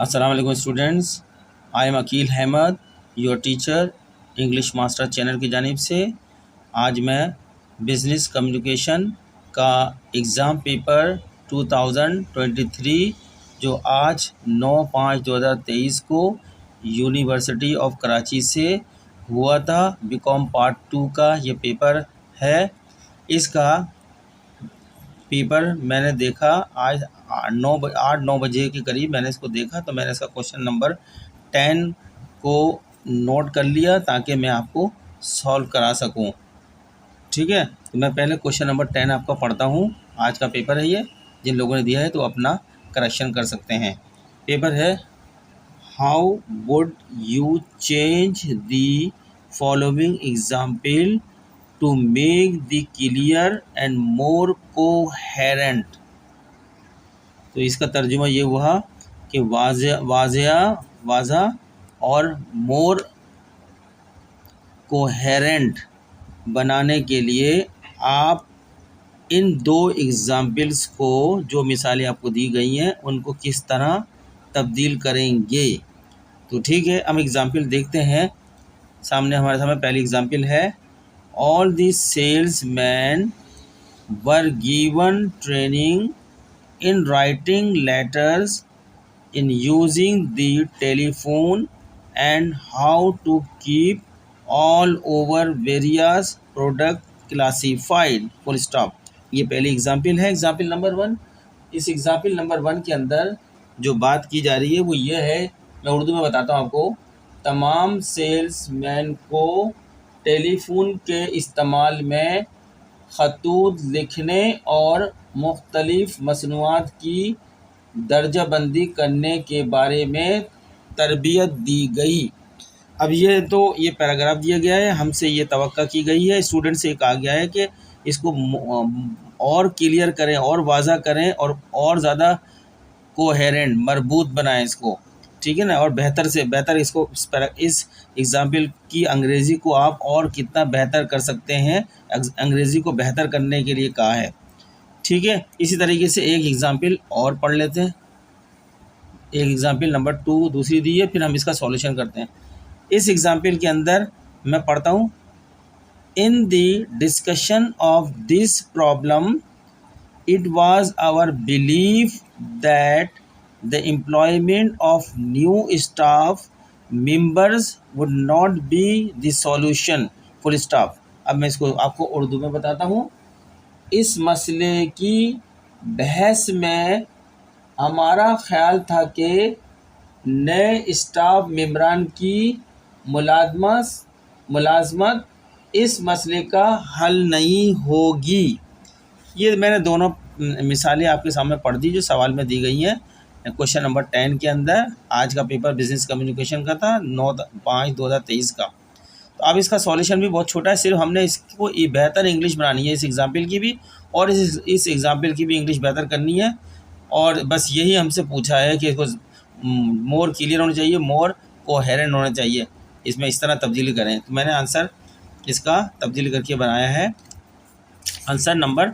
अस्सलाम वालेकुम students, I am Akeel Ahmad, your teacher English master channel की जानिब से। आज मैं बिज़नेस कम्युनिकेशन का एग्ज़ाम पेपर 2023 जो आज 9/5/2023 को यूनिवर्सिटी ऑफ कराची से हुआ था, बीकॉम पार्ट 2 का ये पेपर है। इसका पेपर मैंने देखा आज 8-9 बजे के करीब मैंने इसको देखा, तो मैंने इसका क्वेश्चन नंबर 10 को नोट कर लिया ताकि मैं आपको सॉल्व करा सकूं। ठीक है, तो मैं पहले क्वेश्चन नंबर 10 आपका पढ़ता हूं। आज का पेपर है ये, जिन लोगों ने दिया है तो अपना करेक्शन कर सकते हैं। पेपर है, how would you change the following example to make the clear and more coherent। तो इसका तर्जुमा ये हुआ कि वाज़ा और मोर कोहेरेंट बनाने के लिए आप इन दो एग्ज़ाम्पल्स को, जो मिसालें आपको दी गई हैं, उनको किस तरह तब्दील करेंगे। तो ठीक है, हम एग्ज़ाम्पल देखते हैं। हमारे सामने पहली एग्ज़ाम्पल है, all the salesmen were given training in writing letters, in using the telephone, and how to keep all over various product classified, full stop। ये पहली एग्जाम्पल है, एग्जाम्पल नंबर 1। इस एग्जाम्पल नंबर 1 के अंदर जो बात की जा रही है वो ये है, मैं उर्दू में बताता हूँ आपको। तमाम सेल्समैन को टेलीफोन के इस्तेमाल में खतूत लिखने और मुख्तलिफ मसनूआत की दर्जाबंदी करने के बारे में तरबियत दी गई। अब ये पैराग्राफ दिया गया है, हमसे ये तवक्का की गई है, स्टूडेंट से कहा गया है कि इसको और क्लियर करें और वाज़ा करें और ज़्यादा कोहेरेंट मरबूत बनाएं इसको। ठीक है ना, और बेहतर से बेहतर इसको इस एग्ज़ाम्पल की अंग्रेज़ी को आप और कितना बेहतर कर सकते हैं, अंग्रेज़ी को बेहतर करने के लिए कहा है। ठीक है, इसी तरीके से एक एग्ज़ाम्पल और पढ़ लेते हैं। एक एग्ज़ाम्पल नंबर 2 दूसरी दी है, फिर हम इसका सॉल्यूशन करते हैं। इस एग्ज़ाम्पल के अंदर मैं पढ़ता हूँ, in the discussion of this problem it was our belief that the employment of new staff members would not be the solution, full stop। अब मैं इसको आपको उर्दू में बताता हूँ। इस मसले की बहस में हमारा ख्याल था कि नए स्टाफ मेंबरान की मुलाजमत इस मसले का हल नहीं होगी। ये मैंने दोनों मिसालें आपके सामने पढ़ दी जो सवाल में दी गई हैं क्वेश्चन नंबर 10 के अंदर। आज का पेपर बिजनेस कम्युनिकेशन का था, 9/5/2023 का। तो अब इसका सॉल्यूशन भी बहुत छोटा है, सिर्फ हमने इसको बेहतर इंग्लिश बनानी है, इस एग्ज़ाम्पल की भी और इस एग्ज़ाम्पल की भी इंग्लिश बेहतर करनी है। और बस यही हमसे पूछा है कि इसको मोर क्लियर होना चाहिए, मोर कोहेरेंट होना चाहिए, इसमें इस तरह तब्दीली करें। तो मैंने आंसर इसका तब्दीली करके बनाया है। आंसर नंबर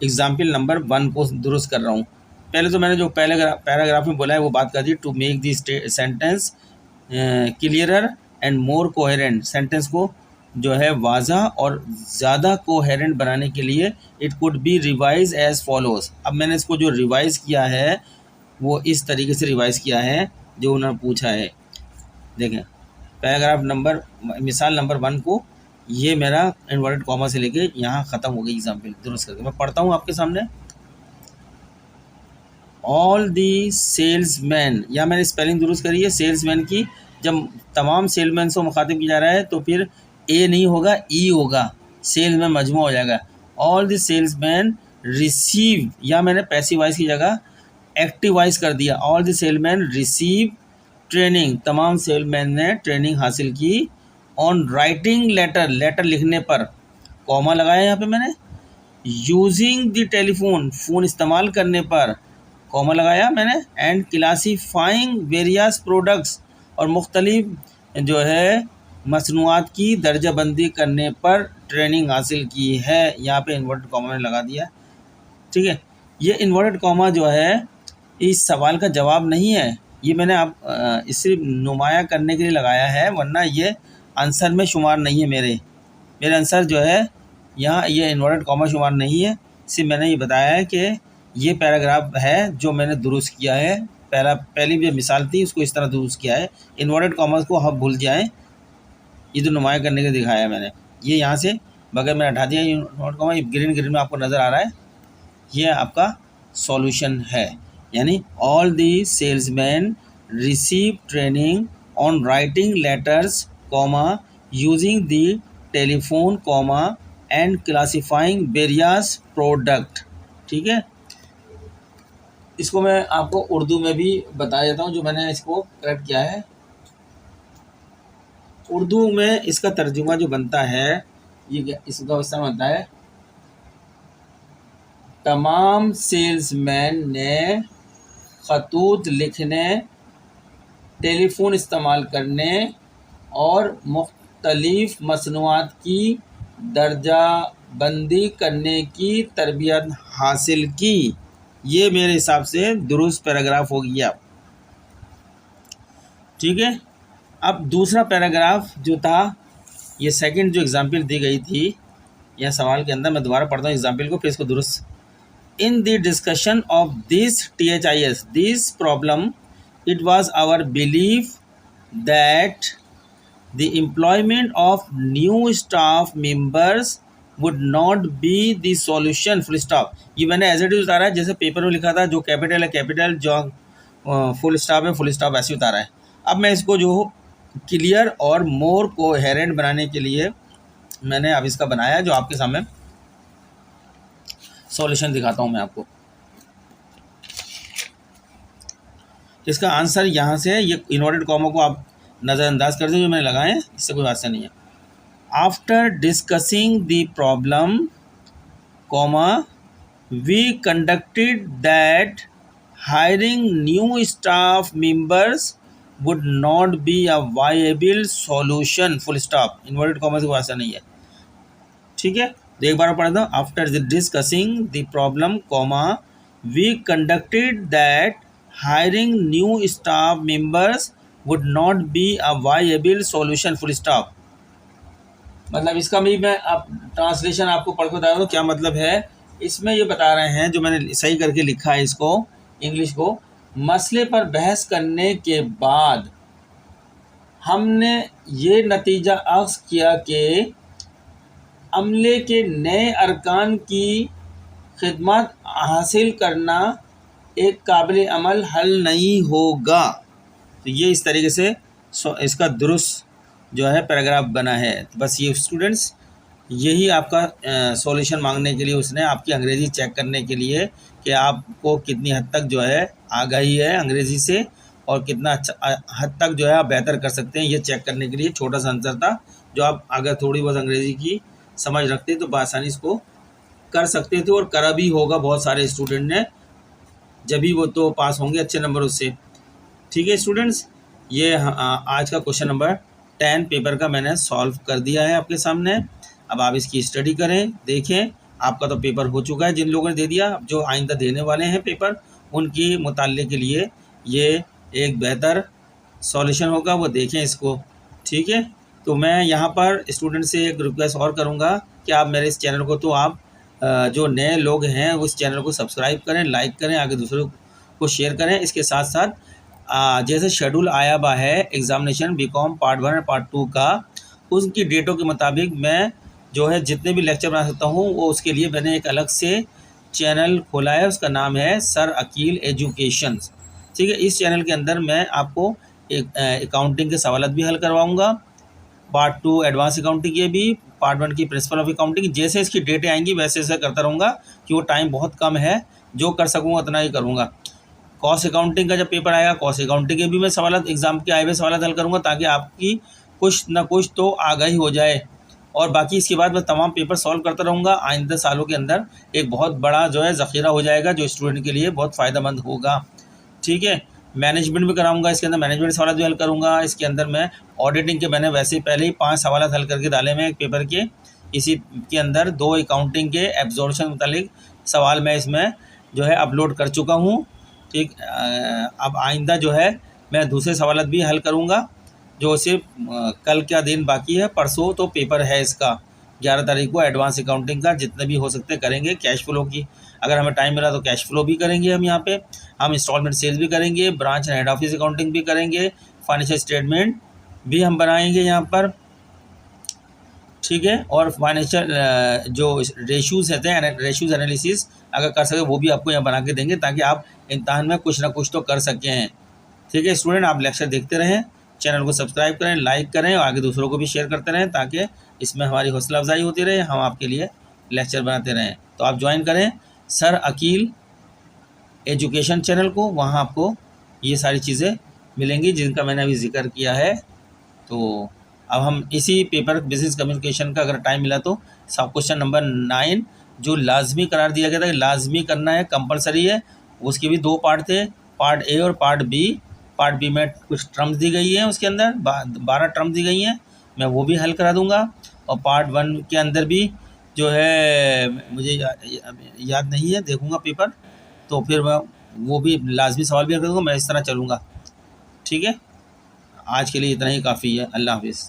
एग्ज़ाम्पल नंबर 1 को दुरुस्त कर रहा हूँ। पहले तो मैंने जो पहले पैराग्राफ में बोला है वो बात कर दी, to make the sentence clearer and more coherent. Sentence को जो है वाज़ा और ज़्यादा कोहेरेंट बनाने के लिए it could be revise as follows. अब मैंने इसको जो रिवाइज़ किया है वो इस तरीके से रिवाइज़ किया है जो उन्होंने पूछा है। देखें, पैराग्राफ नंबर मिसाल नंबर 1 को, ये मेरा इन्वर्टेड कॉमा से लेके यहाँ ख़त्म हो गई एग्जाम्पल दुरुस्त करके। मैं पढ़ता हूँ आपके सामने, ऑल दी सेल्समैन, यहाँ मैंने स्पेलिंग दुरुस्त करी है सेल्समैन की। जब तमाम सेल्समैन से मुखातिब किया जा रहा है तो फिर ए नहीं होगा, ई होगा, सेल्समैन मजमू हो जाएगा। ऑल दी सेल्समैन रिसीव, या मैंने पैसिवाइज की जगह एक्टिवाइज कर दिया, all the salesman receive training, तमाम सेल्समैन ने ट्रेनिंग हासिल की। ऑन राइटिंग लेटर, लेटर लिखने पर, कॉमा लगाया यहाँ पे मैंने। यूजिंग द टेलीफोन, फ़ोन इस्तेमाल करने पर, कॉमा लगाया मैंने। एंड क्लासीफाइंग वेरियस प्रोडक्ट्स, और मुख्तलिफ जो है मसनूआत की दर्जाबंदी करने पर ट्रेनिंग हासिल की है। यहाँ पे इन्वर्टेड कॉमा मैंने लगा दिया। ठीक है, ये इन्वर्टेड कॉमा जो है इस सवाल का जवाब नहीं है, ये मैंने आप इसे नुमाया करने के लिए लगाया है, वरना ये आंसर में शुमार नहीं है। मेरे आंसर जो है यहाँ ये इन्वर्टेड कॉमा शुमार नहीं है। सिर्फ मैंने ये बताया है कि ये पैराग्राफ है जो मैंने दुरुस्त किया है। पहली जो मिसाल थी उसको इस तरह दुरुस्त किया है। इन्वर्टेड कॉमर्स को हम भूल जाएं, ये तो नुमाया करने के दिखाया है मैंने। ये यहाँ से बगैर मैंने हटा दिया, इन्वर्टेड कॉमा ग्रीन में आपको नज़र आ रहा है। ये आपका सॉल्यूशन है, यानी all the salesman receive training on writing letters comma using the telephone comma and classifying various product. ठीक है, इसको मैं आपको उर्दू में भी बता देता हूँ, जो मैंने इसको करेक्ट किया है। उर्दू में इसका तर्जुमा जो बनता है, ये इसका इस्तेमाल बनता है, तमाम सेल्समैन ने खतूत लिखने, टेलीफोन इस्तेमाल करने और मुख्तलिफ मसनूआत की दर्जा बंदी करने की तरबियत हासिल की। ये मेरे हिसाब से दुरुस्त पैराग्राफ हो गया। ठीक है, अब दूसरा पैराग्राफ जो था, ये सेकंड जो एग्जाम्पल दी गई थी यह सवाल के अंदर, मैं दोबारा पढ़ता हूँ एग्जाम्पल को, फिर इसको दुरुस्त। In the discussion of this THIS this problem it was our belief that the employment of new staff members would not be the solution full stop। ये मैंने एज इट इज उतारा है, जैसे पेपर में लिखा था, जो कैपिटल है कैपिटल, जो फुल स्टॉप है फुल स्टॉप, ऐसे उतारा है। अब मैं इसको जो क्लियर और मोर कोहेरेंट बनाने के लिए मैंने अब इसका बनाया, जो आपके सामने सॉल्यूशन दिखाता हूँ मैं आपको। इसका आंसर यहाँ से, ये इन्वर्टेड कॉमा को आप नज़रअंदाज कर दें जो मैंने लगाए हैं, इससे कोई वास्ता नहीं है। After discussing the problem comma we conducted that hiring new staff members would not be a viable solution full stop. Inverted comma से कोई वास्ता नहीं है। ठीक है, तो एक बार पढ़ता हूँ। After discussing the problem comma we conducted that hiring new staff members would not be a viable solution full stop। मतलब इसका भी मैं आप ट्रांसलेशन आपको पढ़ के बता दूँ क्या मतलब है। इसमें ये बता रहे हैं, जो मैंने सही करके लिखा है इसको इंग्लिश को, मसले पर बहस करने के बाद हमने ये नतीजा अख्ज़ किया कि अमले के नए अरकान की खिदमत हासिल करना एक काबिल अमल हल नहीं होगा। तो ये इस तरीके से इसका दुरुस्त जो है पैराग्राफ बना है। तो बस ये स्टूडेंट्स, यही आपका सॉल्यूशन मांगने के लिए उसने आपकी अंग्रेज़ी चेक करने के लिए कि आपको कितनी हद तक जो है आगाही है अंग्रेज़ी से, और कितना अच्छा हद तक जो है आप बेहतर कर सकते हैं, ये चेक करने के लिए छोटा सा आंसर था, जो आप अगर थोड़ी बहुत अंग्रेज़ी की समझ रखते तो आसानी इसको कर सकते थे, और करा भी होगा बहुत सारे स्टूडेंट ने, जब भी वो तो पास होंगे अच्छे नंबर उससे। ठीक है स्टूडेंट्स, ये आज का क्वेश्चन नंबर 10 पेपर का मैंने सॉल्व कर दिया है आपके सामने। अब आप इसकी स्टडी करें, देखें। आपका तो पेपर हो चुका है, जिन लोगों ने दे दिया, जो आइंदा देने वाले हैं पेपर, उनकी मुताल्ले के लिए ये एक बेहतर सॉल्यूशन होगा, वो देखें इसको। ठीक है, तो मैं यहाँ पर स्टूडेंट से एक रिक्वेस्ट और करूँगा कि आप मेरे इस चैनल को, तो आप जो नए लोग हैं उस चैनल को सब्सक्राइब करें, लाइक करें, आगे दूसरों को शेयर करें। इसके साथ साथ जैसे शेड्यूल आया हुआ है एग्ज़ामिनेशन BCom पार्ट 1 और पार्ट 2 का, उसकी डेटों के मुताबिक मैं जो है जितने भी लेक्चर बना सकता हूँ, वो उसके लिए मैंने एक अलग से चैनल खोला है, उसका नाम है सर अकील एजुकेशंस। ठीक है, इस चैनल के अंदर मैं आपको एक अकाउंटिंग के सवाल भी हल करवाऊँगा, पार्ट 2 एडवांस अकाउंटिंग के भी, पार्ट 1 की प्रिंसिपल ऑफ अकाउंटिंग। जैसे इसकी डेटें आएंगी वैसे वैसे करता रहूँगा, कि वो टाइम बहुत कम है, जो कर सकूँगा उतना ही करूँगा। कॉस्ट अकाउंटिंग का जब पेपर आएगा, कॉस्ट अकाउंटिंग के भी मैं सवाल एग्जाम के आए हुए सवाल हल करूँगा, ताकि आपकी कुछ ना कुछ तो आगाही हो जाए। और बाकी इसके बाद मैं तमाम पेपर सॉल्व करता रहूँगा। आइंदा सालों के अंदर एक बहुत बड़ा जो है ज़ख़ीरा हो जाएगा, जो स्टूडेंट के लिए बहुत फ़ायदेमंद होगा। ठीक है, मैनेजमेंट भी कराऊंगा, इसके अंदर मैनेजमेंट सवाल भी हल करूंगा। इसके अंदर मैं ऑडिटिंग के मैंने वैसे ही पहले ही 5 सवाल हल करके डाले मैं एक पेपर के। इसी के अंदर 2 अकाउंटिंग के एब्जॉर्प्शन मुतालिक सवाल मैं इसमें जो है अपलोड कर चुका हूँ। ठीक, अब आइंदा जो है मैं दूसरे सवालत भी हल करूँगा, जो सिर्फ कल का दिन बाकी है, परसों तो पेपर है इसका 11 तारीख को एडवांस अकाउंटिंग का। जितने भी हो सकते करेंगे। कैश फ्लो की अगर हमें टाइम मिला तो कैश फ्लो भी करेंगे हम यहाँ पे, हम इंस्टॉलमेंट सेल्स भी करेंगे, branch and head office accounting भी करेंगे, फाइनेंशियल स्टेटमेंट भी हम बनाएंगे यहाँ पर, ठीक है। और फाइनेंशियल जो रेशूज़ रहते हैं, रेशूज़ एनालिसिस अगर कर सके वो भी आपको यहाँ बना के देंगे, ताकि आप इम्तहान में कुछ ना कुछ तो कर सकें, ठीक है। स्टूडेंट, आप लेक्चर देखते रहें, चैनल को सब्सक्राइब करें, लाइक करें और आगे दूसरों को भी शेयर करते रहें, ताकि इसमें हमारी हौसला अफजाई होती रहे, हम आपके लिए लेक्चर बनाते रहें। तो आप ज्वाइन करें सर अकील एजुकेशन चैनल को, वहाँ आपको ये सारी चीज़ें मिलेंगी जिनका मैंने अभी जिक्र किया है। तो अब हम इसी पेपर बिजनेस कम्युनिकेशन का अगर टाइम मिला तो सब क्वेश्चन नंबर 9 जो लाजमी करार दिया गया था, लाजमी करना है, कंपलसरी है, उसके भी 2 पार्ट थे, पार्ट ए और पार्ट बी। पार्ट बी में कुछ टर्म्स दी गई हैं, उसके अंदर 12 टर्म्स दी गई हैं, मैं वो भी हल करा दूंगा। और पार्ट 1 के अंदर भी जो है मुझे याद नहीं है, देखूंगा पेपर, तो फिर मैं वो भी लाजमी सवाल भी हल करूँगा। मैं इस तरह चलूँगा, ठीक है। आज के लिए इतना ही काफ़ी है। अल्लाह हाफिज़।